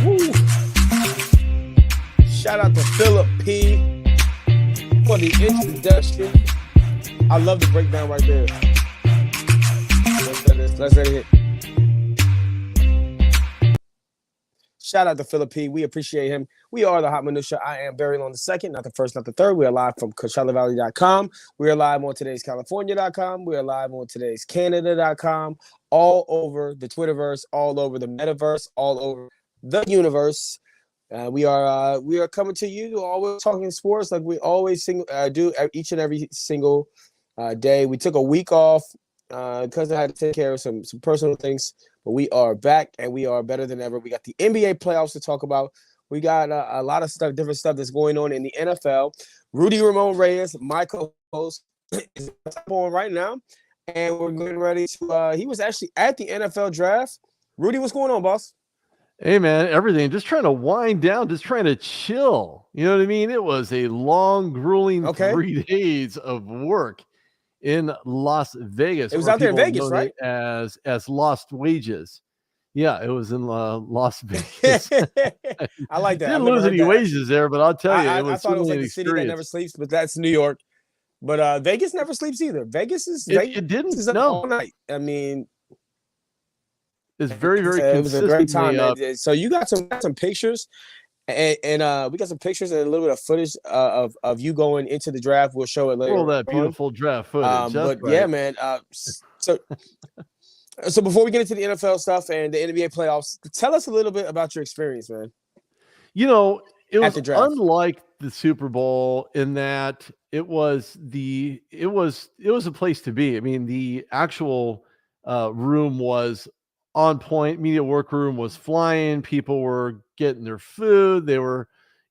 Woo. Shout out to Philip P for the introduction. I love the breakdown right there. Let's let it hit. Shout out to Philip P. We appreciate him. We are the Hot Minutia. I am Barry on the second, not the first, not the third. We are live from CoachellaValley.com. We are live on today's California.com. We are live on today's Canada.com. All over the Twitterverse, all over the metaverse, all over the universe. We are coming to you, always talking sports like we always do each and every single day. We took a week off because I had to take care of some personal things, but we are back and we are better than ever. We got the NBA playoffs to talk about. We got a lot of stuff, different stuff that's going on in the NFL. Rudy Ramon Reyes, my co-host, is on right now, and we're getting ready to. He was actually at the NFL draft. Rudy, what's going on, boss? Hey, man, everything. Just trying to wind down, just trying to chill. You know what I mean? It was a long, grueling 3 days of work in Las Vegas. It was out there in Vegas, right? As Lost Wages. Yeah, it was in Las Vegas. I like that. Didn't lose any wages there, but I'll tell you, it was I thought it was like the city that never sleeps, but that's New York. But Vegas never sleeps either. Vegas is up all night. I mean, it's very, very it was a great time. So you got some pictures, and we got some pictures and a little bit of footage of you going into the draft. We'll show it later. All that beautiful draft footage. Yeah, man. So before we get into the NFL stuff and the NBA playoffs, tell us a little bit about your experience, man. You know, it was unlike the Super Bowl in that it was a place to be. I mean, the actual room was on point. Media workroom was flying. People were getting their food. They were,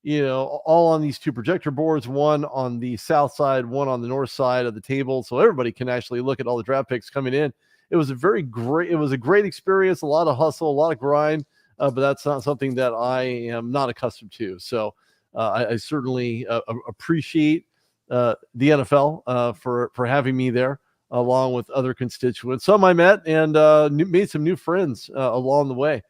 all on these two projector boards, one on the south side, one on the north side of the table. So everybody can actually look at all the draft picks coming in. It was a great experience, a lot of hustle, a lot of grind, but that's not something that I am not accustomed to. So I certainly appreciate the NFL for having me there, along with other constituents. Some I met and made some new friends along the way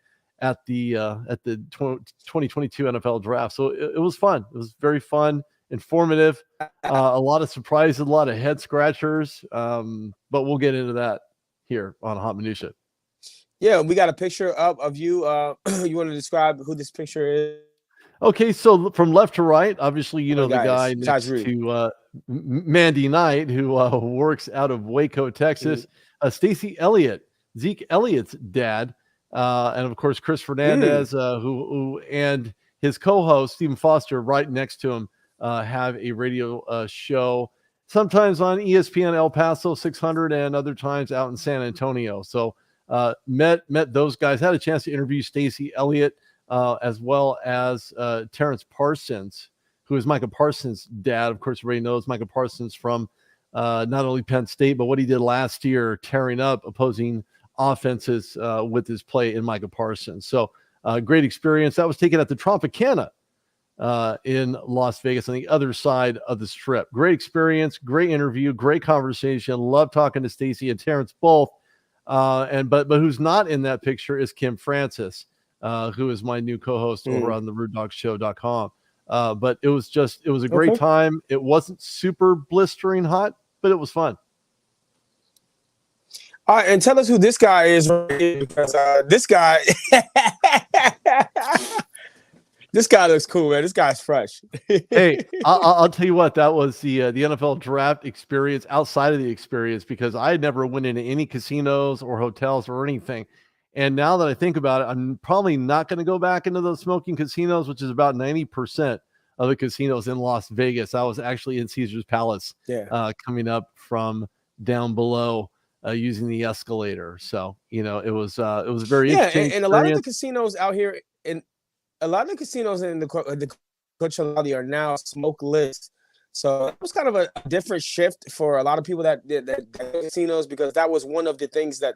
at the 2022 NFL draft. So it was fun. It was very fun, informative, a lot of surprises, a lot of head scratchers, but we'll get into that here on Hot Minutia. Yeah, we got a picture of you. You want to describe who this picture is? Okay, so from left to right, obviously, the guy next to Mandy Knight, who works out of Waco, Texas. Stacey Elliott, Zeke Elliott's dad, and of course Chris Fernandez, who and his co-host Stephen Foster, right next to him, have a radio show. Sometimes on ESPN El Paso 600 and other times out in San Antonio. So met those guys. Had a chance to interview Stacey Elliott as well as Terrence Parsons, who is Micah Parsons' dad. Of course, everybody knows Micah Parsons from not only Penn State, but what he did last year, tearing up opposing offenses with his play in Micah Parsons. So great experience. That was taken at the Tropicana in Las Vegas on the other side of the strip. Great experience, great interview, great conversation. Love talking to Stacey and Terrence both. But who's not in that picture is Kim Francis, who is my new co-host over on the RudeDogShow.com. But it was a great time. It wasn't super blistering hot, but it was fun. All right, and tell us who this guy is, because this guy this guy looks cool, man. This guy's fresh. Hey, I'll tell you what, that was the NFL draft experience outside of the experience, because I never went into any casinos or hotels or anything. And now that I think about it, I'm probably not going to go back into those smoking casinos, which is about 90% of the casinos in Las Vegas. I was actually in Caesar's Palace coming up from down below using the escalator. So, it was very interesting. And a lot of the casinos out here a lot of the casinos in the Coachella are now smokeless. So it was kind of a different shift for a lot of people that casinos, because that was one of the things that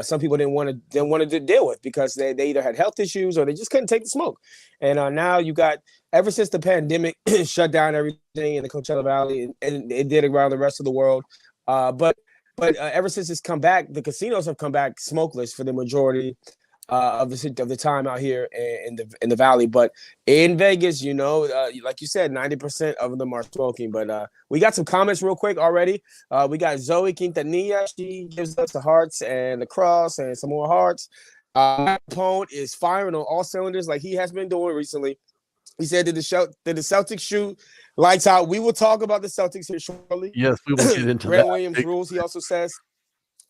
some people didn't want to deal with, because they either had health issues or they just couldn't take the smoke. And now you got, ever since the pandemic shut down everything in the Coachella Valley, and it did around the rest of the world. But ever since it's come back, the casinos have come back smokeless for the majority of the time out here in the Valley. But in Vegas, like you said, 90% of them are smoking. But we got some comments real quick already. We got Zoe Quintanilla. She gives us the hearts and the cross and some more hearts. Capone is firing on all cylinders like he has been doing recently. He said, did the Celtics shoot lights out? We will talk about the Celtics here shortly. Yes, we will get into Grant that. Williams rules, he also says.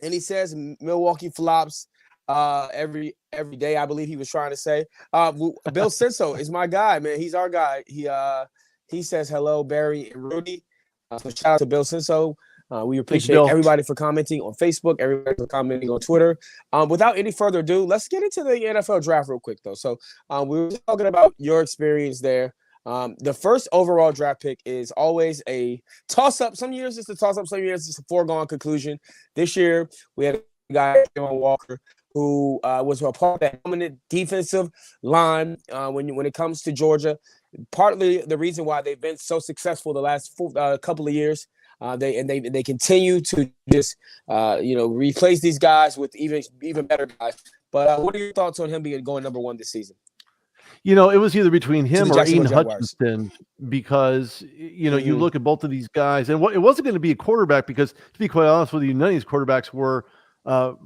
And he says Milwaukee flops every day, I believe he was trying to say. Bill Senso is my guy, man. He's our guy. He says hello, Barry and Rudy. So shout out to Bill Senso. We appreciate everybody for commenting on Facebook, everybody for commenting on Twitter. Without any further ado, let's get into the NFL draft real quick, though. So we were talking about your experience there. The first overall draft pick is always a toss-up. Some years it's a toss-up, some years it's a foregone conclusion. This year, we had a guy, John Walker, who was a part of that dominant defensive line when it comes to Georgia. Partly the reason why they've been so successful the last couple of years. They continue to just replace these guys with even better guys. But what are your thoughts on him going number one this season? It was either between him or Aiden Hutchinson because, you look at both of these guys and it wasn't going to be a quarterback because, to be quite honest with you, none of these quarterbacks were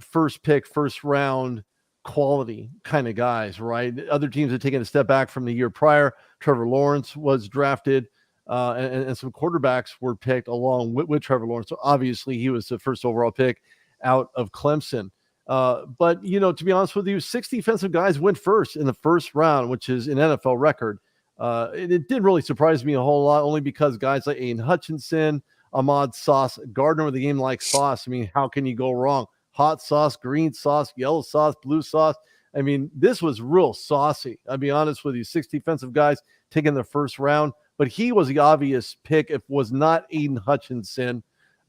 first pick, first round quality kind of guys, right? Other teams had taken a step back from the year prior. Trevor Lawrence was drafted and some quarterbacks were picked along with Trevor Lawrence. So obviously he was the first overall pick out of Clemson. But, to be honest with you, 6 defensive guys went first in the first round, which is an NFL record. It didn't really surprise me a whole lot, only because guys like Aiden Hutchinson, Ahmad Sauce Gardner with a game like sauce. I mean, how can you go wrong? Hot sauce, green sauce, yellow sauce, blue sauce. I mean, this was real saucy. I'll be honest with you, 6 defensive guys taking the first round, but he was the obvious pick. It was not Aiden Hutchinson.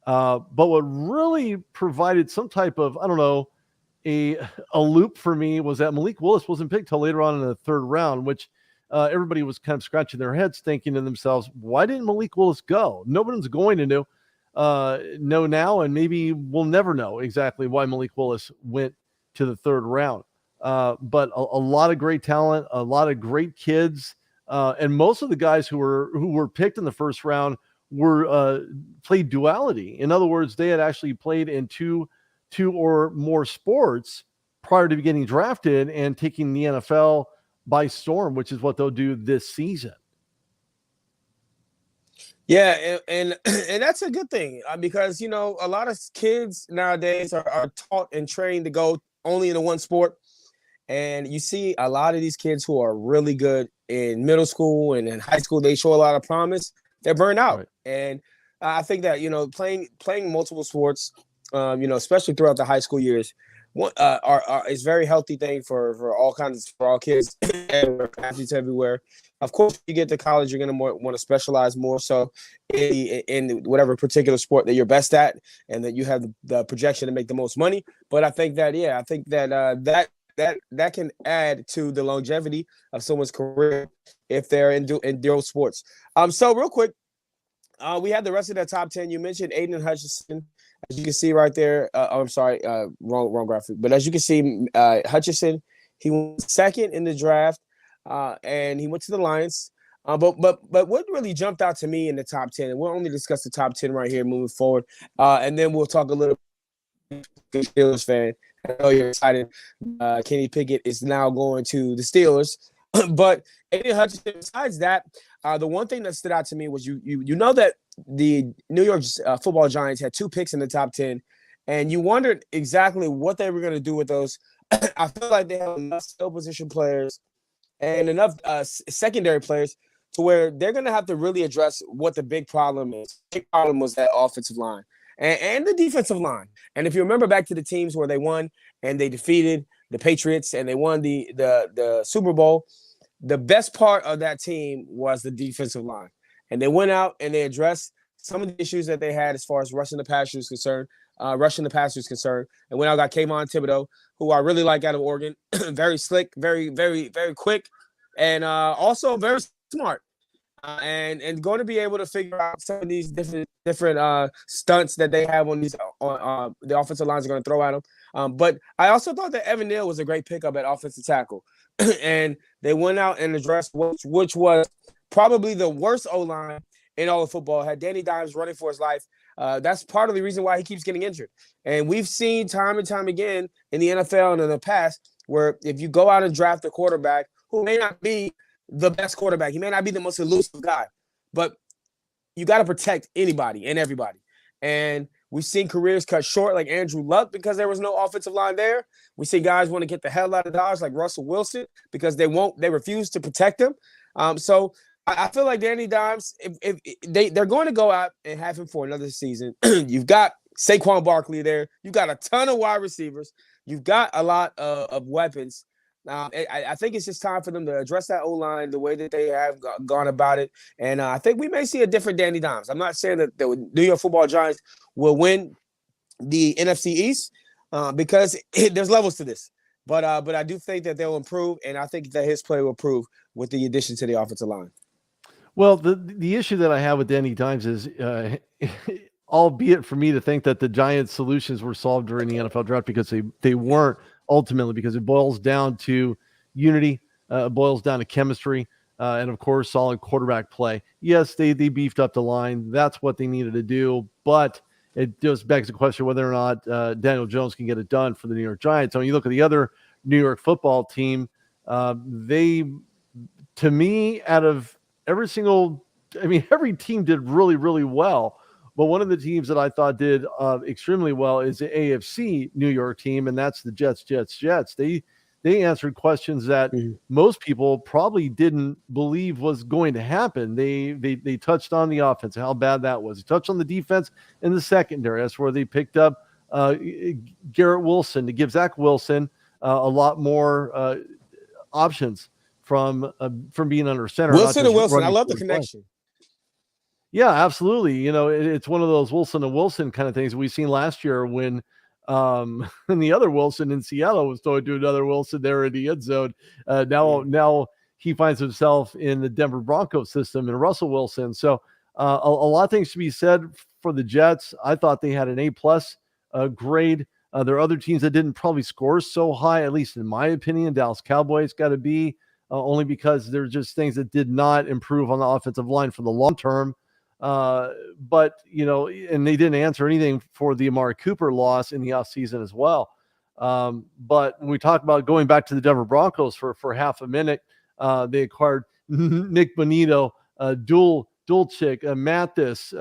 But what really provided some type of, a loop for me was that Malik Willis wasn't picked till later on in the third round, which everybody was kind of scratching their heads thinking to themselves, why didn't Malik Willis go? Nobody's going to know now, and maybe we'll never know exactly why Malik Willis went to the third round. But a lot of great talent, a lot of great kids, and most of the guys who were picked in the first round were played duality. In other words, they had actually played in two or more sports prior to getting drafted and taking the NFL by storm, which is what they'll do this season. Yeah, and that's a good thing because, a lot of kids nowadays are taught and trained to go only into one sport. And you see a lot of these kids who are really good in middle school and in high school, they show a lot of promise. They're burned out. Right. And I think that, playing multiple sports, especially throughout the high school years, is a very healthy thing for all kids and athletes everywhere. Of course, you get to college, you're going to want to specialize more so in whatever particular sport that you're best at and that you have the projection to make the most money. But I think that that can add to the longevity of someone's career if they're in those sports. So real quick, we had the rest of the top 10. You mentioned Aiden Hutchinson. As you can see right there, I'm sorry, wrong graphic. But as you can see, Hutchinson, he went second in the draft, and he went to the Lions. But what really jumped out to me in the top 10, and we'll only discuss the top 10 right here moving forward, and then we'll talk a little bit Steelers fan. I know you're excited. Kenny Pickett is now going to the Steelers. But Aiden Hutchinson, besides that, the one thing that stood out to me was you know that the New York Football Giants had 2 picks in the top 10, and you wondered exactly what they were going to do with those. I feel like they have enough skill position players and enough secondary players to where they're going to have to really address what the big problem is. The big problem was that offensive line and the defensive line. And if you remember back to the teams where they won and they defeated the Patriots and they won the Super Bowl, the best part of that team was the defensive line. And they went out and they addressed some of the issues that they had as far as rushing the passer is concerned. And went out and got Kayvon Thibodeau, who I really like out of Oregon. Very slick, very, very, very quick, and also very smart. And going to be able to figure out some of these different stunts that they have on these the offensive lines are going to throw at them. But I also thought that Evan Neal was a great pickup at offensive tackle. And they went out and addressed which was probably the worst O-line in all of football. Had Danny Dimes running for his life. That's part of the reason why he keeps getting injured. And we've seen time and time again in the NFL and in the past where if you go out and draft a quarterback who may not be the best quarterback, he may not be the most elusive guy, but you got to protect anybody and everybody. And we've seen careers cut short like Andrew Luck because there was no offensive line there. We see guys want to get the hell out of Dodge like Russell Wilson because they refuse to protect him. So I feel like Danny Dimes, if they're going to go out and have him for another season. You've got Saquon Barkley there. You've got a ton of wide receivers. You've got a lot of weapons. I think it's just time for them to address that O-line the way that they have gone about it. And I think we may see a different Danny Dimes. I'm not saying that the New York Football Giants will win the NFC East because there's levels to this. But I do think that they'll improve, and I think that his play will improve with the addition to the offensive line. Well, the issue that I have with Danny Dimes is, albeit for me to think that the Giants' solutions were solved during the NFL draft because they weren't ultimately, because it boils down to unity, boils down to chemistry, and of course, solid quarterback play. Yes, they beefed up the line. That's what they needed to do, but it just begs the question whether or not Daniel Jones can get it done for the New York Giants. So when you look at the other New York football team, they, to me, out of every team did really, really well. But one of the teams that I thought did extremely well is the AFC New York team, and that's the Jets. They answered questions that most people probably didn't believe was going to happen. They touched on the offense, how bad that was. They touched on the defense and the secondary. That's where they picked up Garrett Wilson to give Zach Wilson a lot more options from being under center. Wilson and Wilson, I love the connection. Yeah, absolutely. You know, it's one of those Wilson and Wilson kind of things we've seen last year when the other Wilson in Seattle was throwing to another Wilson there in the end zone. Now he finds himself in the Denver Broncos system and Russell Wilson. So a lot of things to be said for the Jets. I thought they had an A+ grade. There are other teams that didn't probably score so high, at least in my opinion. Dallas Cowboys got to be only because there's just things that did not improve on the offensive line for the long term. But, you know, and they didn't answer anything for the Amari Cooper loss in the offseason as well. But when we talk about going back to the Denver Broncos for half a minute, they acquired Nick Bonito, Dulcich, Mathis,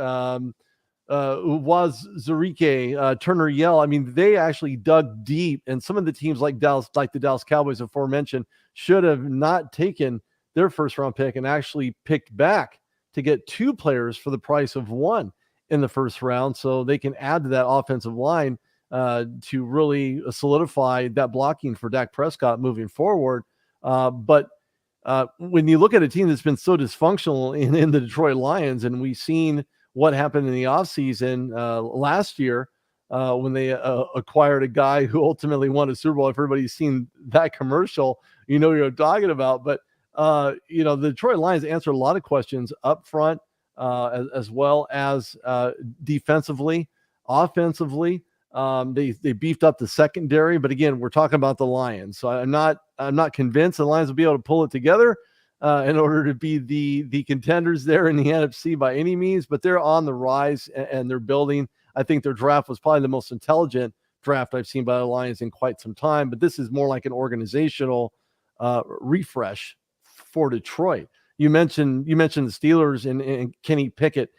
Uwaz Zarike, Turner Yell. I mean, they actually dug deep, and some of the teams like the Dallas Cowboys aforementioned should have not taken their first round pick and actually picked back to get two players for the price of one in the first round, so they can add to that offensive line to really solidify that blocking for Dak Prescott moving forward. But when you look at a team that's been so dysfunctional in the Detroit Lions, and we've seen what happened in the offseason last year when they acquired a guy who ultimately won a Super Bowl. If everybody's seen that commercial, you know what I'm talking about. But you know, the Detroit Lions answered a lot of questions up front, as well as defensively, offensively. They beefed up the secondary, but again, we're talking about the Lions, so I'm not convinced the Lions will be able to pull it together in order to be the contenders there in the NFC by any means. But they're on the rise and they're building. I think their draft was probably the most intelligent draft I've seen by the Lions in quite some time. But this is more like an organizational refresh for Detroit. You mentioned the Steelers and Kenny Pickett.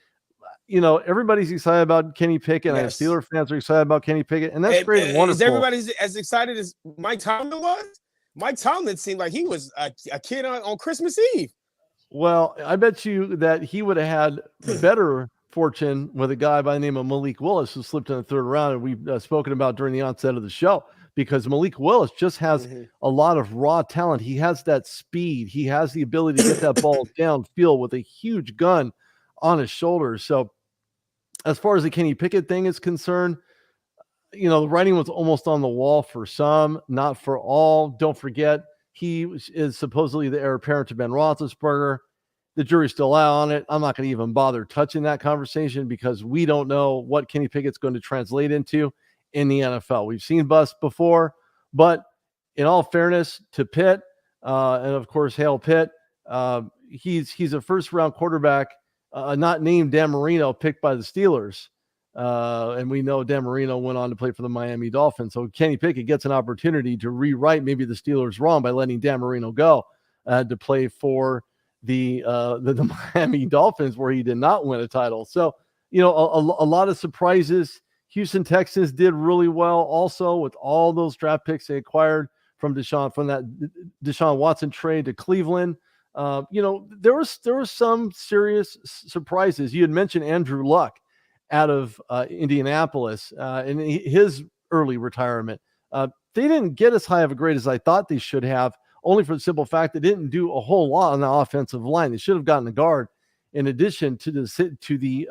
You know, everybody's excited about Kenny Pickett. Yes. And Steeler fans are excited about Kenny Pickett, and that's great and wonderful. Is everybody as excited as Mike Tomlin was? Mike Tomlin seemed like he was a kid on Christmas Eve. Well, I bet you that he would have had better fortune with a guy by the name of Malik Willis, who slipped in the third round, and we've spoken about during the onset of the show, because Malik Willis just has a lot of raw talent. He has that speed. He has the ability to get that ball downfield with a huge gun on his shoulders. So as far as the Kenny Pickett thing is concerned, you know, the writing was almost on the wall for some, not for all. Don't forget, he is supposedly the heir apparent to Ben Roethlisberger. The jury's still out on it. I'm not going to even bother touching that conversation because we don't know what Kenny Pickett's going to translate into. in the NFL. We've seen busts before, but in all fairness to Pitt, and of course, hail Pitt, he's a first-round quarterback, not named Dan Marino, picked by the Steelers. And we know Dan Marino went on to play for the Miami Dolphins. So Kenny Pickett gets an opportunity to rewrite maybe the Steelers wrong by letting Dan Marino go to play for the Miami Dolphins, where he did not win a title. So, a lot of surprises. Houston Texans did really well also with all those draft picks they acquired from that Deshaun Watson trade to Cleveland. There were some serious surprises. You had mentioned Andrew Luck out of Indianapolis in his early retirement. They didn't get as high of a grade as I thought they should have, only for the simple fact they didn't do a whole lot on the offensive line. They should have gotten a guard in addition to the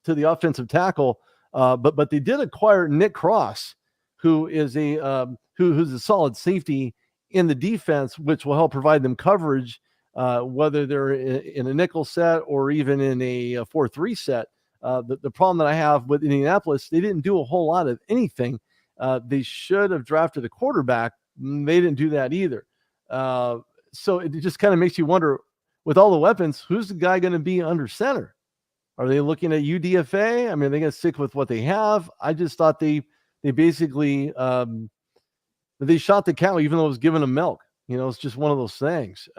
offensive tackle. But they did acquire Nick Cross, who is who's a solid safety in the defense, which will help provide them coverage, whether they're in a nickel set or even in a 4-3 set. The problem that I have with Indianapolis, they didn't do a whole lot of anything. They should have drafted a quarterback. They didn't do that either. So it just kind of makes you wonder, with all the weapons, who's the guy going to be under center? Are they looking at UDFA? I mean, are they going to stick with what they have? I just thought they basically they shot the cow, even though it was giving them milk. It's just one of those things.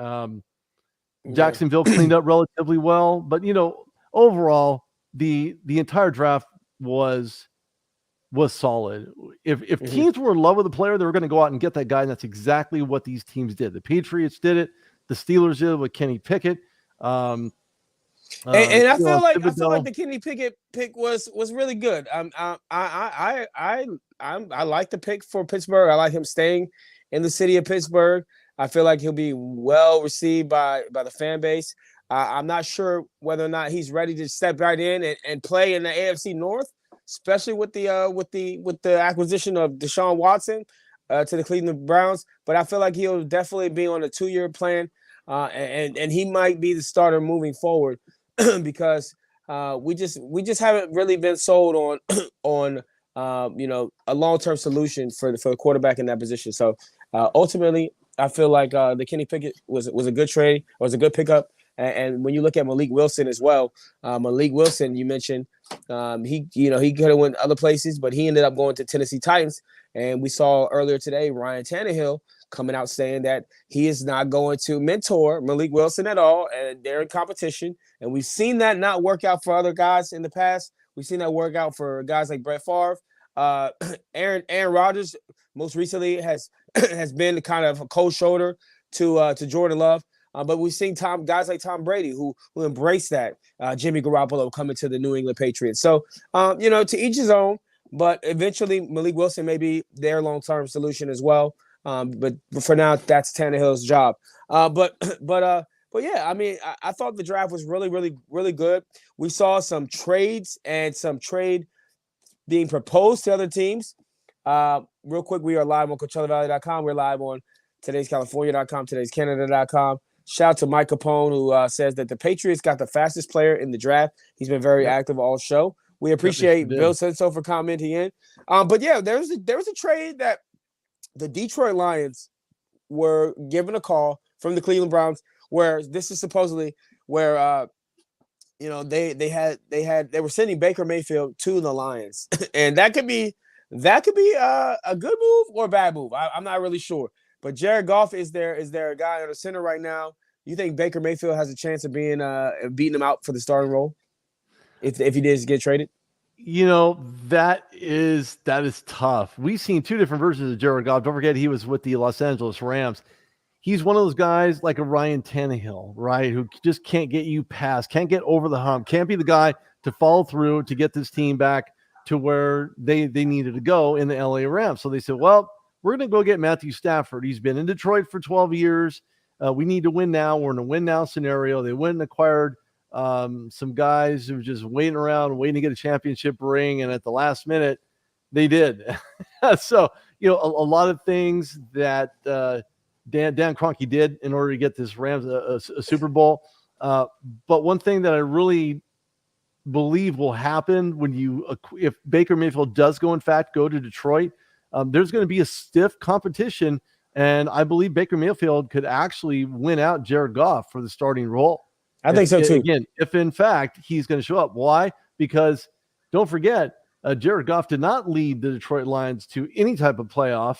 Jacksonville cleaned up relatively well, but overall, the entire draft was solid. If teams were in love with the player, they were going to go out and get that guy, and that's exactly what these teams did. The Patriots did it. The Steelers did it with Kenny Pickett. And I feel like the Kenny Pickett pick was really good. I like the pick for Pittsburgh. I like him staying in the city of Pittsburgh. I feel like he'll be well received by the fan base. I'm not sure whether or not he's ready to step right in and play in the AFC North, especially with the acquisition of Deshaun Watson to the Cleveland Browns. But I feel like he'll definitely be on a 2-year plan, and he might be the starter moving forward because we just haven't really been sold on a long-term solution for the quarterback in that position. So ultimately, I feel like the Kenny Pickett was a good trade, was a good pickup. And when you look at Malik Wilson as well, Malik Wilson, you mentioned he could have went other places, but he ended up going to Tennessee Titans. And we saw earlier today Ryan Tannehill coming out saying that he is not going to mentor Malik Wilson at all, and they're in competition. And we've seen that not work out for other guys in the past. We've seen that work out for guys like Brett Favre. Aaron Rodgers most recently has been kind of a cold shoulder to Jordan Love. But we've seen guys like Tom Brady who embrace that. Jimmy Garoppolo coming to the New England Patriots. So, to each his own. But eventually, Malik Wilson may be their long-term solution as well. But for now, that's Tannehill's job. But yeah, I mean, I thought the draft was really, really, really good. We saw some trades and some trade being proposed to other teams. Real quick, we are live on CoachellaValley.com. We're live on today'scalifornia.com, today'scanada.com. Shout out to Mike Capone, who says that the Patriots got the fastest player in the draft. He's been very active all show. We appreciate Bill Senso for commenting in. But yeah, there was a trade that the Detroit Lions were given a call from the Cleveland Browns, where this is supposedly where they were sending Baker Mayfield to the Lions, and that could be a good move or a bad move. I'm not really sure. But Jared Goff is there a guy on the center right now? You think Baker Mayfield has a chance of being beating him out for the starting role if he did get traded? That is tough. We've seen two different versions of Jared Goff. Don't forget he was with the Los Angeles Rams. He's one of those guys like a Ryan Tannehill, right, who just can't get you past, can't get over the hump, can't be the guy to follow through to get this team back to where they needed to go in the LA Rams. So they said, well, we're going to go get Matthew Stafford. He's been in Detroit for 12 years. We need to win now. We're in a win now scenario. They went and acquired some guys who were just waiting around, waiting to get a championship ring. And at the last minute, they did. So, a lot of things that Dan Kroenke did in order to get this Rams a Super Bowl. But one thing that I really believe will happen if Baker Mayfield does go to Detroit, there's going to be a stiff competition, and I believe Baker Mayfield could actually win out Jared Goff for the starting role. I think so too. Again, if in fact he's going to show up. Why? Because don't forget, Jared Goff did not lead the Detroit Lions to any type of playoff,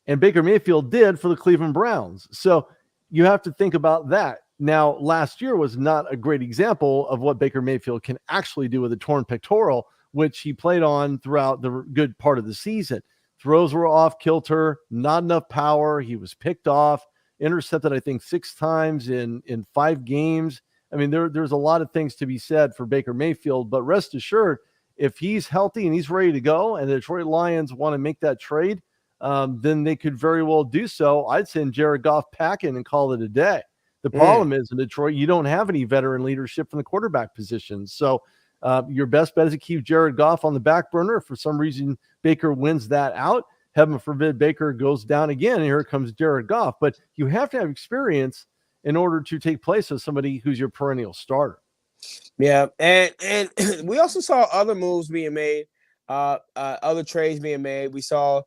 and Baker Mayfield did for the Cleveland Browns. So you have to think about that. Now, last year was not a great example of what Baker Mayfield can actually do with a torn pectoral, which he played on throughout the good part of the season. Throws were off kilter, not enough power. He was picked off, intercepted, I think, 6 times in 5 games. I mean, there's a lot of things to be said for Baker Mayfield, but rest assured, if he's healthy and he's ready to go and the Detroit Lions want to make that trade, then they could very well do so. I'd send Jared Goff packing and call it a day. The problem is in Detroit, you don't have any veteran leadership from the quarterback position. So your best bet is to keep Jared Goff on the back burner. If for some reason Baker wins that out, heaven forbid Baker goes down again, and here comes Jared Goff. But you have to have experience in order to take place of somebody who's your perennial starter. Yeah, and we also saw other moves being made, other trades being made. We saw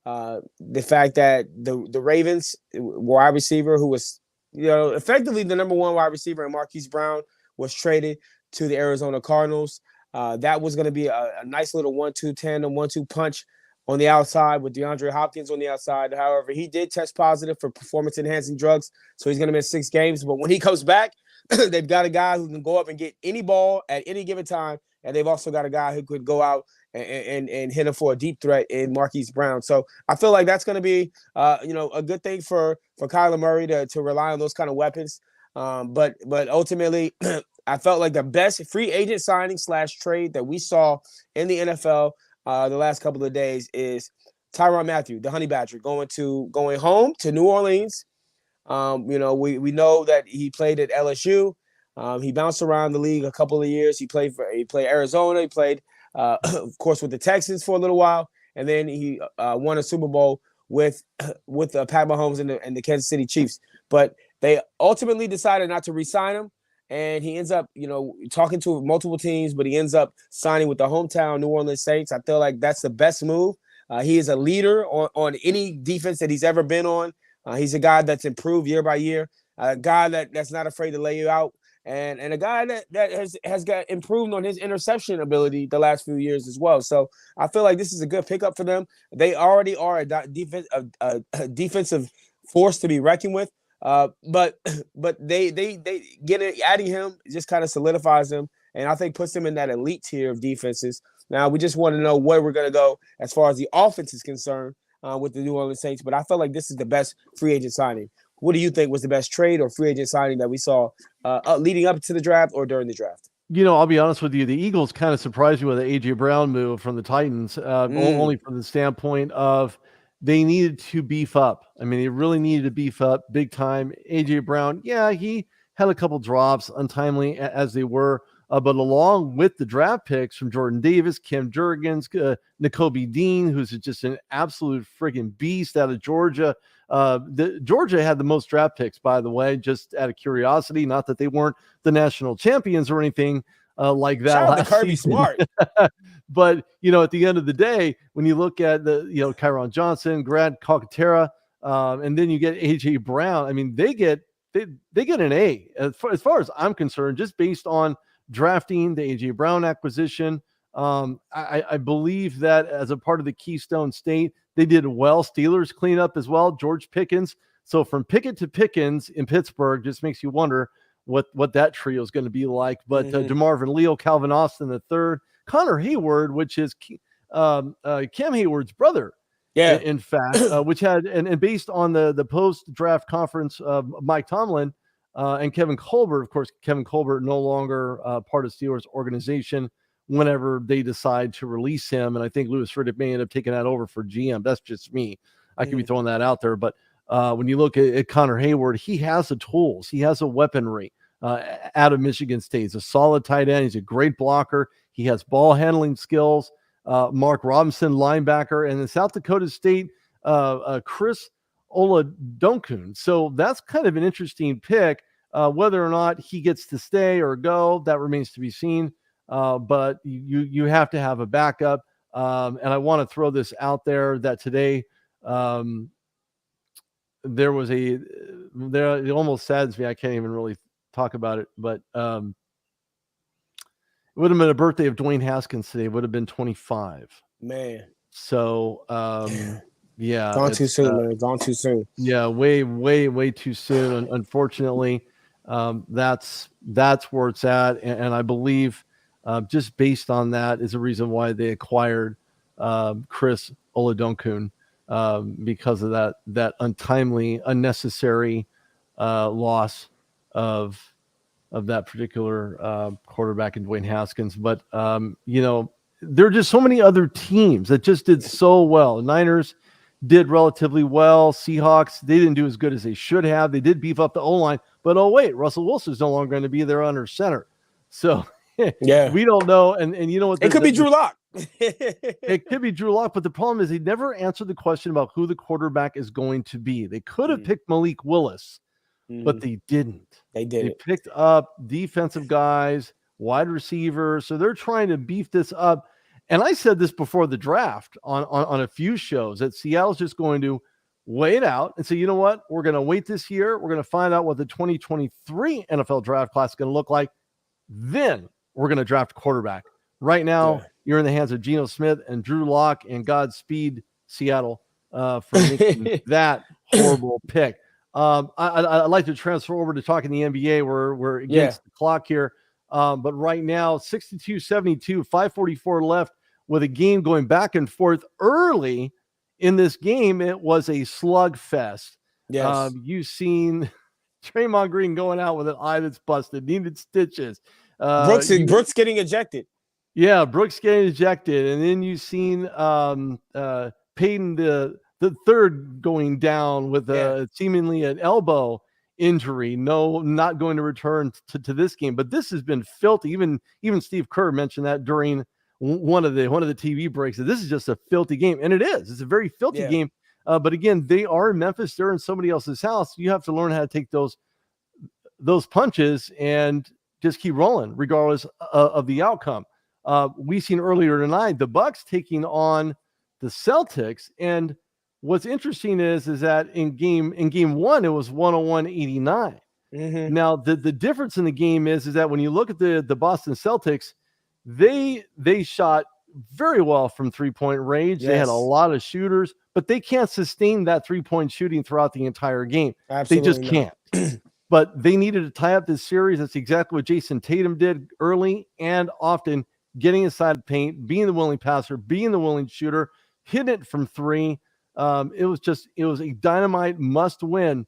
the fact that the Ravens wide receiver, who was effectively the number 1 wide receiver in Marquise Brown, was traded to the Arizona Cardinals. That was going to be a nice little 1-2 tandem, 1-2 punch on the outside with DeAndre Hopkins on the outside. However, he did test positive for performance-enhancing drugs, so he's going to miss 6 games. But when he comes back, they've got a guy who can go up and get any ball at any given time, and they've also got a guy who could go out and hit him for a deep threat in Marquise Brown. So I feel like that's going to be a good thing for Kyler Murray to rely on those kind of weapons. But ultimately, I felt like the best free agent signing / trade that we saw in the NFL the last couple of days is Tyrann Mathieu, the Honey Badger, going home to New Orleans. We know that he played at LSU. He bounced around the league a couple of years. He played Arizona. He played, of course, with the Texans for a little while, and then he won a Super Bowl with Pat Mahomes and the Kansas City Chiefs. But they ultimately decided not to re-sign him, and he ends up, talking to multiple teams, but he ends up signing with the hometown New Orleans Saints. I feel like that's the best move. He is a leader on any defense that he's ever been on. He's a guy that's improved year by year, a guy that's not afraid to lay you out, and a guy that has got improved on his interception ability the last few years as well. So I feel like this is a good pickup for them. They already are a defensive force to be reckoned with. But they adding him just kind of solidifies him, and I think puts him in that elite tier of defenses. Now we just want to know where we're going to go as far as the offense is concerned with the New Orleans Saints. But I feel like this is the best free agent signing. What do you think was the best trade or free agent signing that we saw leading up to the draft or during the draft? I'll be honest with you. The Eagles kind of surprised me with the A.J. Brown move from the Titans, only from the standpoint of they needed to beef up. I mean, they really needed to beef up big time. A.J. Brown, yeah, he had a couple drops, untimely as they were, but along with the draft picks from Jordan Davis, Cam Jurgens, Nakobe Dean, who's just an absolute friggin' beast out of Georgia. Georgia had the most draft picks, by the way, just out of curiosity. Not that they weren't the national champions or anything like that. Shout out to Kirby Smart. But, at the end of the day, when you look at Kyron Johnson, Grant Calcaterra, and then you get A.J. Brown, I mean, they get an A as far as I'm concerned, just based on drafting the A.J. Brown acquisition. I believe that as a part of the Keystone State, they did well. Steelers clean up as well. George Pickens. So from Pickett to Pickens in Pittsburgh just makes you wonder what that trio is going to be like. But DeMarvin Leal, Calvin Austin III, Connor Hayward, which is Cam Hayward's brother. Yeah. In fact, which had and based on the post-draft conference of Mike Tomlin and Kevin Colbert, of course, Kevin Colbert no longer part of Steelers organization whenever they decide to release him. And I think Louis Riddick may end up taking that over for GM. That's just me. I could be throwing that out there. But when you look at Connor Hayward, he has the tools. He has a weaponry out of Michigan State. He's a solid tight end. He's a great blocker. He has ball handling skills. Mark Robinson, linebacker, and in South Dakota State, Chris Oladonkun. So that's kind of an interesting pick. Whether or not he gets to stay or go, that remains to be seen. but you have to have a backup. And I want to throw this out there that today there was it almost saddens me. I can't even really talk about it, but it would have been a birthday of Dwayne Haskins today. It would have been 25. Man. So, yeah. Gone too soon, man. Gone too soon. Yeah, way too soon. Unfortunately, that's where it's at. And I believe just based on that is the reason why they acquired Chris Oladonkun, because of that untimely, unnecessary loss of that particular quarterback in Dwayne Haskins. But, there are just so many other teams that just did so well. Niners did relatively well. Seahawks, they didn't do as good as they should have. They did beef up the O-line, but oh wait, Russell Wilson's no longer going to be there under center. So yeah, we don't know. And you know what? It could be Drew Lock. It could be Drew Lock, but the problem is he never answered the question about who the quarterback is going to be. They could have picked Malik Willis, but they didn't. They picked up defensive guys, wide receivers. So they're trying to beef this up. And I said this before the draft on a few shows that Seattle's just going to wait out and say, you know what? We're going to wait this year. We're going to find out what the 2023 NFL draft class is going to look like. Then we're going to draft quarterback. Right now, you're in the hands of Geno Smith and Drew Lock, and Godspeed Seattle for making that horrible pick. I'd like to transfer over to talking the NBA. We're against the clock here. But right now, 62-72, 5:44 left with a game going back and forth. Early in this game, it was a slugfest. Yes. You've seen Draymond Green going out with an eye that's busted, needed stitches. Brooks getting ejected. Yeah, Brooks getting ejected. And then you've seen Payton the third going down with seemingly an elbow injury. No, not going to return to this game. But this has been filthy. Even Steve Kerr mentioned that during one of the TV breaks. That this is just a filthy game, and it is. It's a very filthy game. But again, they are in Memphis. They're in somebody else's house. You have to learn how to take those punches and just keep rolling, regardless of the outcome. We seen earlier tonight the Bucks taking on the Celtics, and what's interesting is that in game one it was 101-89. Mm-hmm. Now the difference in the game is that when you look at the Boston Celtics, they shot very well from 3-point range. Yes. They had a lot of shooters, but they can't sustain that 3-point shooting throughout the entire game. Absolutely they just can't. But they needed to tie up this series. That's exactly what Jason Tatum did early and often, getting inside the paint, being the willing passer, being the willing shooter, hitting it from three. It was a dynamite must win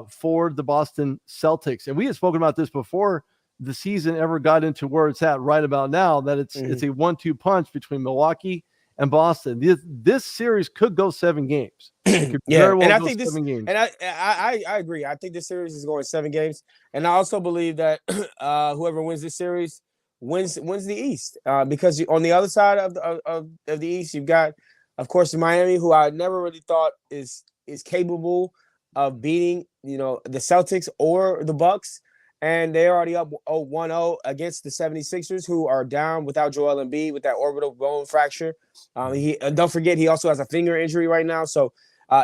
for the Boston Celtics. And we had spoken about this before the season ever got into where it's at right about now, that it's a 1-2 punch between Milwaukee and Boston. This series could go 7 games. It could very well go 7 games. And I agree. I think this series is going 7 games. And I also believe that whoever wins this series wins the East. Because on the other side of the East, you've got, of course, Miami, who I never really thought is capable of beating, the Celtics or the Bucks. And they're already up 1-0 against the 76ers, who are down without Joel Embiid with that orbital bone fracture. Don't forget, he also has a finger injury right now. So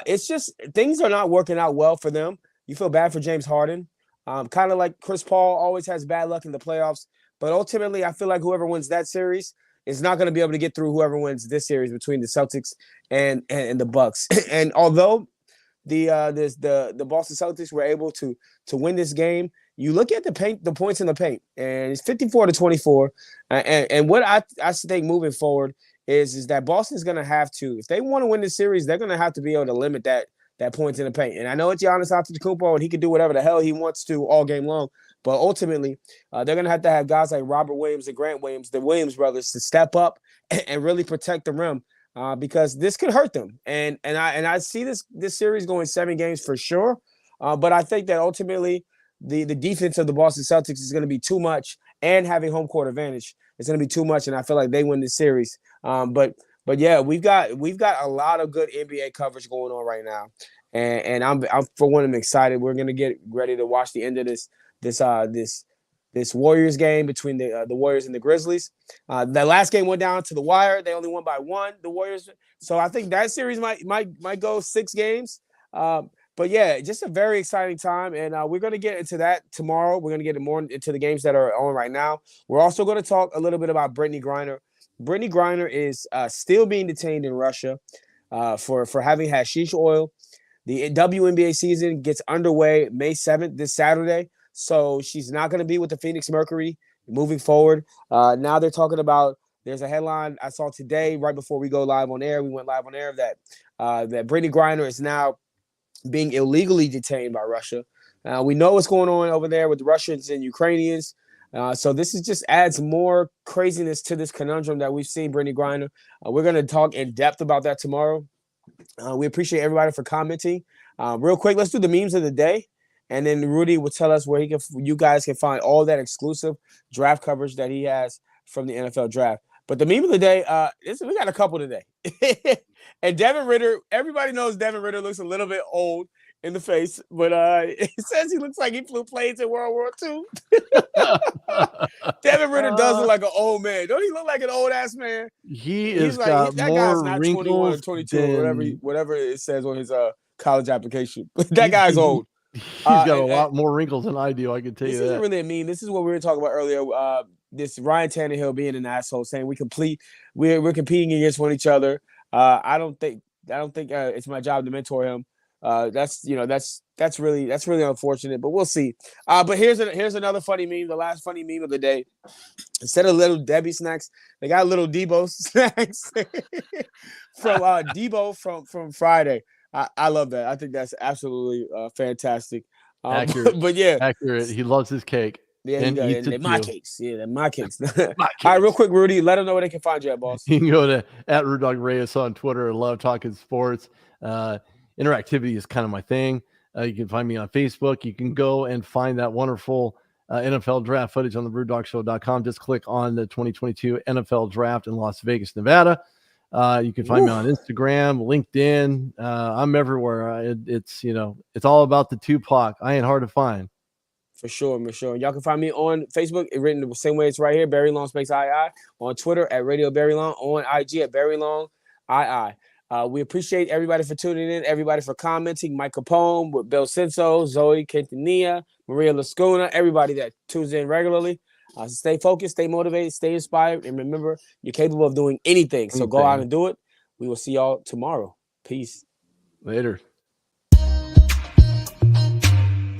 it's just things are not working out well for them. You feel bad for James Harden. Kind of like Chris Paul always has bad luck in the playoffs. But ultimately, I feel like whoever wins that series is not going to be able to get through whoever wins this series between the Celtics and the Bucks. And although the Boston Celtics were able to win this game, you look at the points in the paint, and it's 54-24. And what I think moving forward is that Boston's going to have to, if they want to win this series, they're going to have to be able to limit that points in the paint. And I know it's Giannis Antetokounmpo, and he can do whatever the hell he wants to all game long. But ultimately, they're going to have guys like Robert Williams and Grant Williams, the Williams brothers, to step up and really protect the rim, because this could hurt them. And I see this series going 7 games for sure. But I think that ultimately the defense of the Boston Celtics is going to be too much, and having home court advantage is going to be too much. And I feel like they win this series. But yeah, we've got a lot of good NBA coverage going on right now, and I'm for one, I'm excited. We're going to get ready to watch the end of this this Warriors game between the Warriors and the Grizzlies. The last game went down to the wire. They only won by 1, the Warriors. So I think that series might go 6 games. But yeah, just a very exciting time, and we're going to get into that tomorrow. We're going to get more into the games that are on right now. We're also going to talk a little bit about Brittany Griner. Brittany Griner is still being detained in Russia for having hashish oil. The WNBA season gets underway May 7th, this Saturday. So she's not going to be with the Phoenix Mercury moving forward. Now they're talking about, there's a headline I saw today right before we go live on air. We went live on air that Brittany Griner is now being illegally detained by Russia. We know what's going on over there with the Russians and Ukrainians. So this is just adds more craziness to this conundrum that we've seen Brittany Griner. We're going to talk in depth about that tomorrow. We appreciate everybody for commenting. Real quick, let's do the memes of the day. And then Rudy will tell us where you guys can find all that exclusive draft coverage that he has from the NFL draft. But the meme of the day, we got a couple today. And Devin Ritter, everybody knows Devin Ritter looks a little bit old in the face, but it says he looks like he flew planes in World War II. Devin Ritter does look like an old man. Don't he look like an old-ass man? He's got that guy's not 21 or 22 or whatever it says on his college application. That guy's old. He's got a lot more wrinkles than I do, I can tell you that. This isn't really a meme. This is what we were talking about earlier. This Ryan Tannehill being an asshole, saying we're competing against each other. I don't think it's my job to mentor him. That's really unfortunate, but we'll see. But here's another funny meme. The last funny meme of the day. Instead of little Debbie snacks, they got little Debo snacks from Debo from Friday. I love that. I think that's absolutely fantastic. Accurate. But yeah, accurate. He loves his cake. Yeah, and they're my cakes. Yeah, they're my cakes. All right, real quick, Rudy, let them know where they can find you at, boss. You can go to @RudogReyes on Twitter. I love talking sports. Interactivity is kind of my thing. You can find me on Facebook. You can go and find that wonderful NFL draft footage on the BrewDogShow.com. Just click on the 2022 NFL draft in Las Vegas, Nevada. You can find me on Instagram, LinkedIn. I'm everywhere. It's all about the Tupac. I ain't hard to find. For sure. Y'all can find me on Facebook, written the same way it's right here, Barry Long _ II. On Twitter @Radio Barry Long. On IG @Barry Long II. We appreciate everybody for tuning in, everybody for commenting. Mike Capone, with Bill Senso, Zoe Quintanilla, Maria Lascuna, everybody that tunes in regularly. Stay focused, stay motivated, stay inspired, and remember, you're capable of doing anything. So go out and do it. We will see y'all tomorrow. Peace. Later.